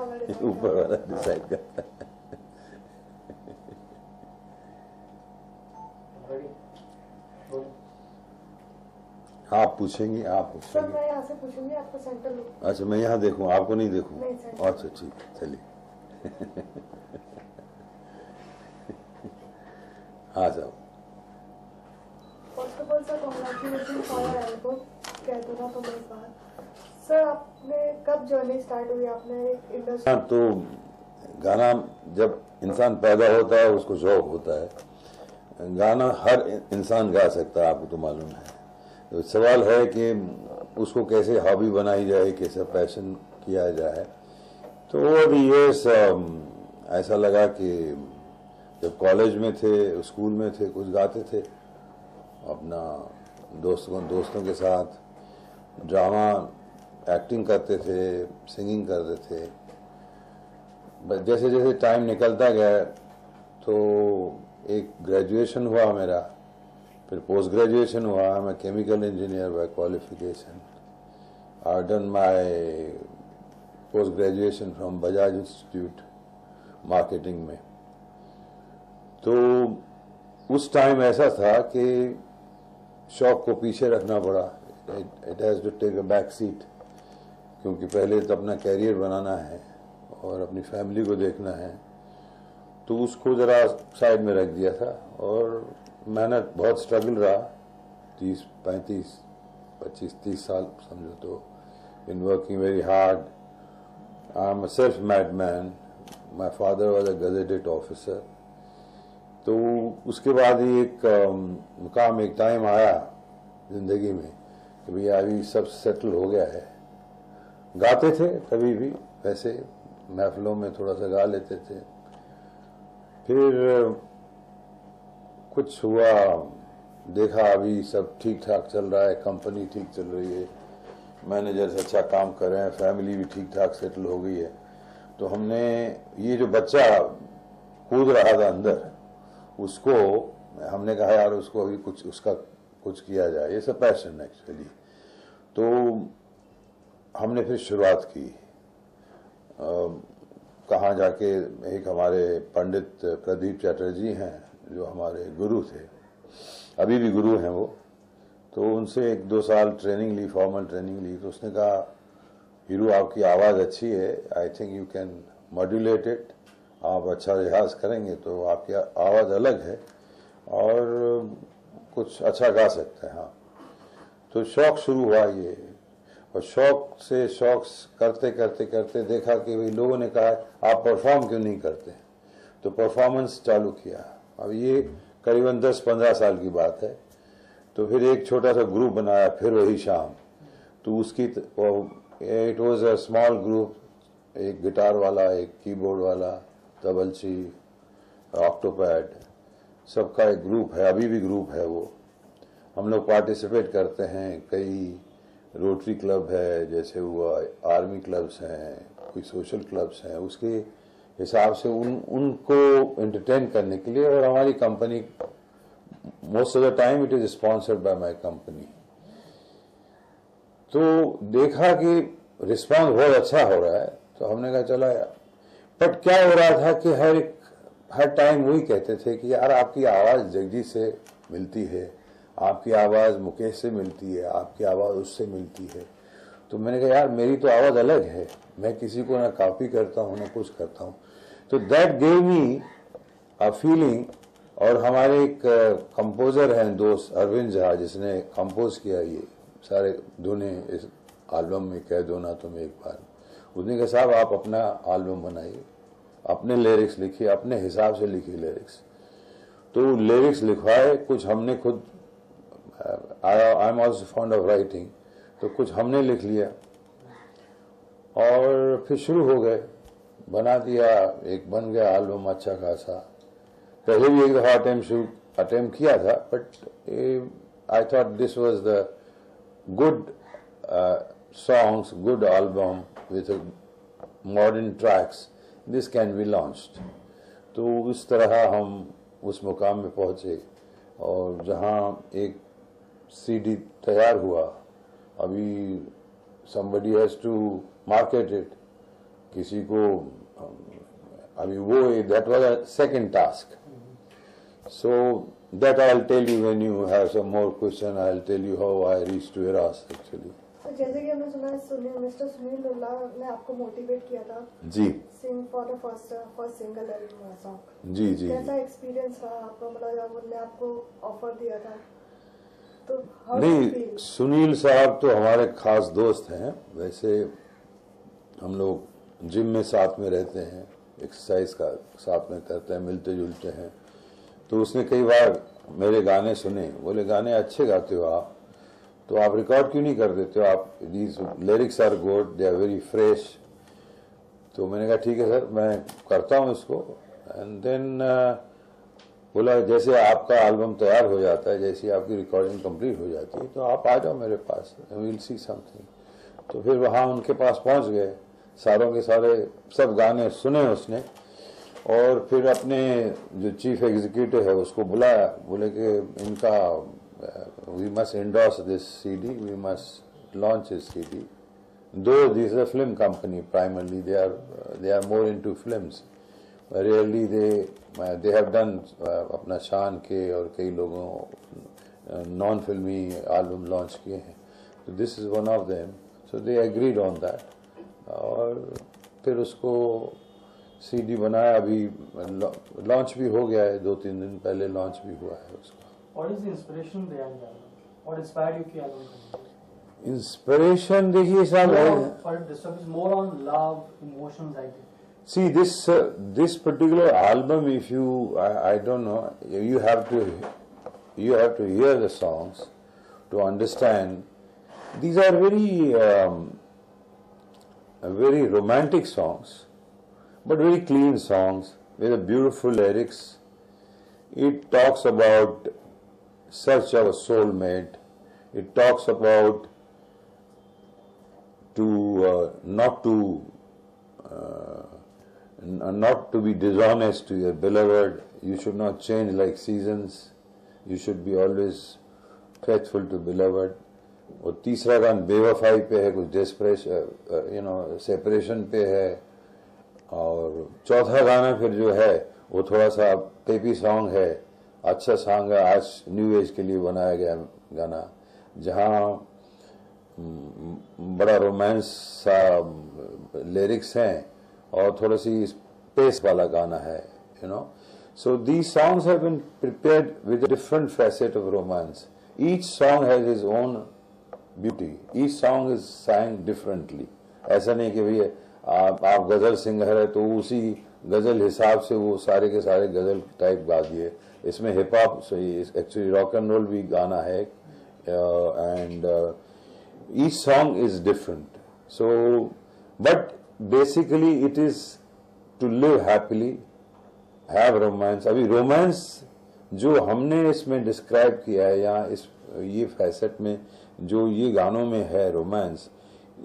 ऊपर वाला डिसाइड करता है। आप पूछेंगी, आप पूछेंगी। सर मैं यहाँ से पूछूंगी, आपको सेंटर में। अच्छा मैं यहाँ देखूँ, आपको नहीं देखूँ? नहीं सर। अच्छा ठीक है, चलिए। हाँ साहब। First of all sir congratulation for your album कह दो ना तो मैं इस बार। सर आपने कब जर्नी स्टार्ट हुई आपने इंडस्ट्री? हाँ तो गाना जब इंसान पैदा होता है उसको शौक होता है। गाना हर इंसान गा सकता है, आपको तो मालूम है। तो सवाल है कि उसको कैसे हॉबी बनाई जाए, कैसे पैशन किया जाए। तो ओवर द इयर्स ऐसा लगा कि जब कॉलेज में थे, स्कूल में थे, कुछ गाते थे अपना दोस्तों के साथ, ड्रामा एक्टिंग करते थे, सिंगिंग करते थे। बस जैसे जैसे टाइम निकलता गया तो एक ग्रेजुएशन हुआ मेरा, फिर पोस्ट ग्रेजुएशन हुआ। मैं chemical engineer by qualification. I done my post graduation from Bajaj institute marketing में। तो उस टाइम ऐसा था कि शौक को पीछे रखना पड़ा। It has to take a back seat, क्योंकि पहले तो अपना कैरियर बनाना है और अपनी फैमिली को देखना है। तो उसको ज़रा साइड में रख दिया था और मेहनत बहुत स्ट्रगल रहा। 30, 35, 25, 30 साल समझो तो। In working very hard. I am a self made man. My father was a gazetted officer. तो उसके बाद ही एक मुकाम, एक टाइम आया जिंदगी में कि भैया अभी सब सेटल हो गया है। गाते थे कभी भी, वैसे महफिलों में थोड़ा सा गा लेते थे। फिर कुछ हुआ, देखा अभी सब ठीक ठाक चल रहा है, कंपनी ठीक चल रही है, मैनेजर्स अच्छा काम कर रहे हैं, फैमिली भी ठीक ठाक सेटल हो गई है। तो हमने ये जो बच्चा कूद रहा था अंदर, उसको हमने कहा यार उसको अभी उसका कुछ किया जाए। ये सब पैशन एक्चुअली। तो हमने फिर शुरुआत की। कहाँ जाके एक हमारे पंडित प्रदीप चटर्जी हैं जो हमारे गुरु थे, अभी भी गुरु हैं वो। तो उनसे 1-2 साल ट्रेनिंग ली, फॉर्मल ट्रेनिंग ली। तो उसने कहा हीरू आपकी आवाज़ अच्छी है, I think you can modulate it. आप अच्छा रियाज करेंगे तो आपकी आवाज़ अलग है और कुछ अच्छा गा सकते हैं। हाँ, तो शौक शुरू हुआ ये। और शौक से शौक करते करते करते देखा कि भाई लोगों ने कहा आप परफॉर्म क्यों नहीं करते, तो परफॉर्मेंस चालू किया। अब ये करीबन 10-15 साल की बात है। तो फिर एक छोटा सा ग्रुप बनाया, फिर वही शाम। तो उसकी it was a small group, एक गिटार वाला, एक कीबोर्ड वाला, तबलची, ऑक्टोपैड, सबका एक ग्रुप है, अभी भी ग्रुप है वो। हम लोग पार्टिसिपेट करते हैं। कई रोटरी क्लब है, जैसे हुआ आर्मी क्लब्स हैं, कोई सोशल क्लब्स हैं, उसके हिसाब से उनको एंटरटेन करने के लिए। और हमारी company most of the time it is sponsored by my company. तो देखा कि रिस्पॉन्स बहुत अच्छा हो रहा है, तो हमने कहा चला यार। बट क्या हो रहा था कि हर टाइम वही कहते थे कि यार आपकी आवाज़ जगजीत से मिलती है, आपकी आवाज़ मुकेश से मिलती है, आपकी आवाज़ उससे मिलती है। तो मैंने कहा यार मेरी तो आवाज़ अलग है, मैं किसी को ना कॉपी करता हूँ ना कुछ करता हूँ। तो that gave me a feeling. और हमारे एक कंपोजर हैं दोस्त अरविंद झा, जिसने कंपोज किया ये सारे धुनें इस एल्बम में, कह दो ना तुम एक बार। उसने कहा साहब आप अपना एल्बम बनाइए, अपने लिरिक्स लिखिए, अपने हिसाब से लिखिए लिरिक्स। तो लिरिक्स लिखवाए, कुछ हमने खुद, I am also fond of writing, तो कुछ हमने लिख लिया और फिर शुरू हो गए, बना दिया, एक बन गया एल्बम अच्छा खासा। पहले भी एक दफ़ा अटेम्प्ट किया था, but I thought this was the good songs, good album with modern tracks, this can be launched. तो इस तरह हम उस मुकाम में पहुंचे और जहां एक सीडी तैयार हुआ, अभी somebody has to market it, किसी को अभी वो that was a second task. So that I'll tell you when you have some more question. I'll tell you how I reached to Eras actually. तो जैसे कि हमने सुना है मिस्टर सुनील लुल्ला ने आपको मोटिवेट किया था जी sing for the first single song. जी जी. कैसा एक्सपीरियंस रहा आपका, मतलब जब उन्होंने आपको ऑफर दिया था तो how did you नहीं, feel? सुनील साहब तो हमारे खास दोस्त हैं. वैसे हम लोग जिम में साथ में रहते हैं, एक्सरसाइज का साथ में करते हैं, मिलते जुलते हैं. तो उसने कई बार मेरे गाने सुने, बोले गाने अच्छे गाते हो आप, तो आप रिकॉर्ड क्यों नहीं कर देते हो, आप these lyrics are good, they are very fresh. तो मैंने कहा ठीक है सर, मैं करता हूँ इसको. एंड देन बोला जैसे आपका एल्बम तैयार हो जाता है, जैसे आपकी रिकॉर्डिंग कंप्लीट हो जाती है, तो आप आ जाओ मेरे पास, वी विल सी समथिंग. तो फिर वहाँ उनके पास पहुँच गए, सारों के सारे सब गाने सुने उसने, और फिर अपने जो चीफ एग्जीक्यूटिव है उसको बुलाया. बोले कि इनका we must endorse this CD, we must launch this CD. Though this is a film company primarily, they are more into films. Really they have done अपना शान के और कई लोगों नॉन फिल्मी एल्बम लॉन्च किए हैं. तो this is one of them. So they agreed on that, और फिर उसको सीडी बनाया. अभी लॉन्च भी हो गया है, 2-3 दिन पहले लॉन्च भी हुआ है उसका. What is the inspiration behind the album? What inspired you कि album करने? इंस्पिरेशन देखिए साहब, For disturb is more on love, emotions, I think. see this particular album, if you I don't know, you have to hear the songs to understand. These are very romantic songs, but very clean songs with a beautiful lyrics. It talks about search of a soulmate. It talks about not to be dishonest to your beloved. You should not change like seasons. You should be always faithful to beloved. और तीसरा गाना बेवफाई पे है, कुछ desperation separation पे है. और चौथा गाना फिर जो है वो थोड़ा सा पेपी सॉन्ग है, अच्छा सॉन्ग है, आज न्यू एज के लिए बनाया गया गाना, जहाँ बड़ा रोमांस सा लिरिक्स हैं और थोड़ा सी स्पेस वाला गाना है, you know. So these songs have been prepared with different facet of romance. Each song has his own beauty. Each song is sang differently. ऐसा नहीं कि भैया आप गजल सिंगर है तो उसी गजल हिसाब से वो सारे के सारे गजल टाइप गा दिए. इसमें hip hop actually rock and roll भी गाना है, and each song is different. So but basically it is to live happily, have romance. अभी रोमांस जो हमने इसमें डिस्क्राइब किया है या ये फैसेट में जो ये गानों में है रोमांस,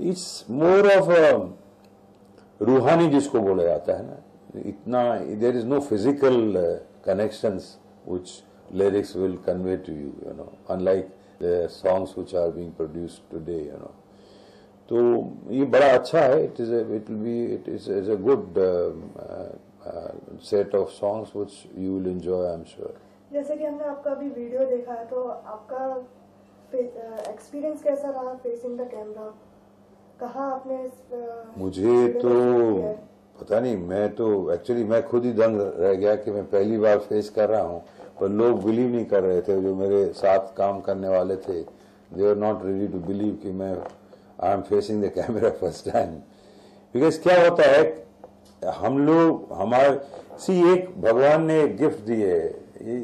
इट्स मोर ऑफ रूहानी जिसको बोला जाता है ना. इतना there is no physical connections which lyrics will convey to you, you know, unlike the songs which are being produced today, you know. तो ये बड़ा अच्छा है. It is a good set of songs which you will enjoy, I'm sure. जैसे कि हमने आपका अभी वीडियो देखा है, तो आपका एक्सपीरियंस कैसा रहा फेसिंग द कैमरा? कहाँ आपने मुझे तो पता नहीं, मैं तो एक्चुअली मैं खुद ही दंग रह गया कि मैं पहली बार फेस कर रहा हूँ, पर लोग बिलीव नहीं कर रहे थे. जो मेरे साथ काम करने वाले थे, they are not ready to believe कि मैं I am facing the camera first time. Because क्या होता है, हम लोग हमारे एक भगवान ने एक गिफ्ट दी है,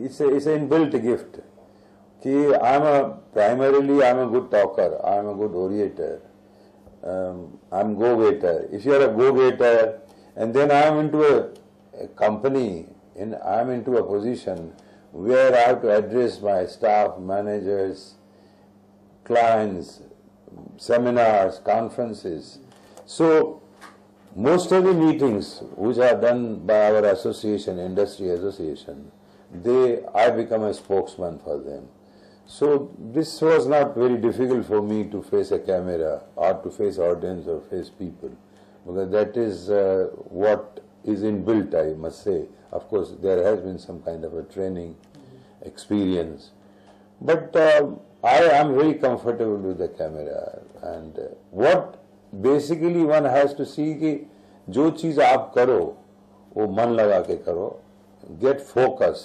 इसे इनबिल्ट गिफ्ट कि I am a good talker, I am a good orator, I am go getter. If you are a go getter and then I am into a company, and I am into a position where I have to address my staff, managers, clients, seminars, conferences. So most of the meetings which are done by our association, industry association, I become a spokesman for them. So this was not very difficult for me to face a camera or to face audience or face people. because that is what is inbuilt, I must say. Of course, there has been some kind of a training experience, but I am very comfortable with the camera. And what basically one has to see कि जो चीज़ आप करो वो मन लगा के करो, gate focus.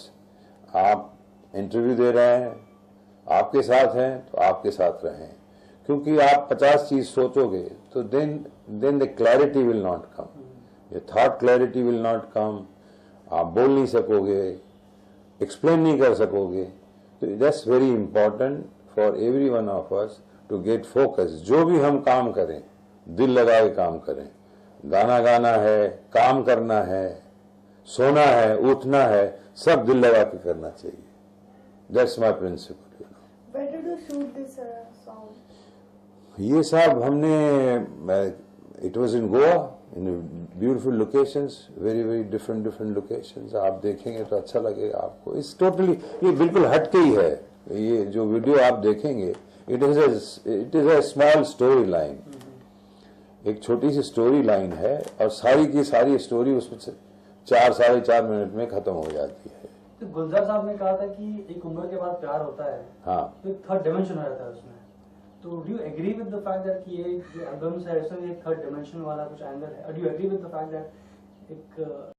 आप इंटरव्यू दे रहे हैं, आपके साथ हैं तो आपके साथ रहें, क्योंकि आप 50 चीज सोचोगे तो then the clarity will not come, ये thought clarity will not come, आप बोल नहीं सकोगे, एक्सप्लेन नहीं कर सकोगे। तो that's very important for every one of us to get focus. जो भी हम काम करें दिल लगा के काम करें, गाना गाना है, काम करना है, सोना है, उठना है, सब दिल लगा के करना चाहिए। That's my principle. Where did you shoot this song? ये सब हमने, it was in Goa, in beautiful locations, very very different locations. आप देखेंगे तो अच्छा लगेगा आपको। इस टोटली ये बिल्कुल हटके ही है। ये जो वीडियो आप देखेंगे it is a small story line, एक छोटी सी स्टोरी लाइन है और सारी की सारी स्टोरी उसमें 4-4.5 मिनट में खत्म हो जाती है। तो गुलजार साहब ने कहा था कि एक उम्र के बाद प्यार होता है, हाँ, तो एक थर्ड डिमेंशन हो जाता है उसमें। तो do you agree with the fact that कि ये जो एल्बम्स है इसमें एक थर्ड डिमेंशन वाला कुछ एंगल है? Do you agree with the fact that एक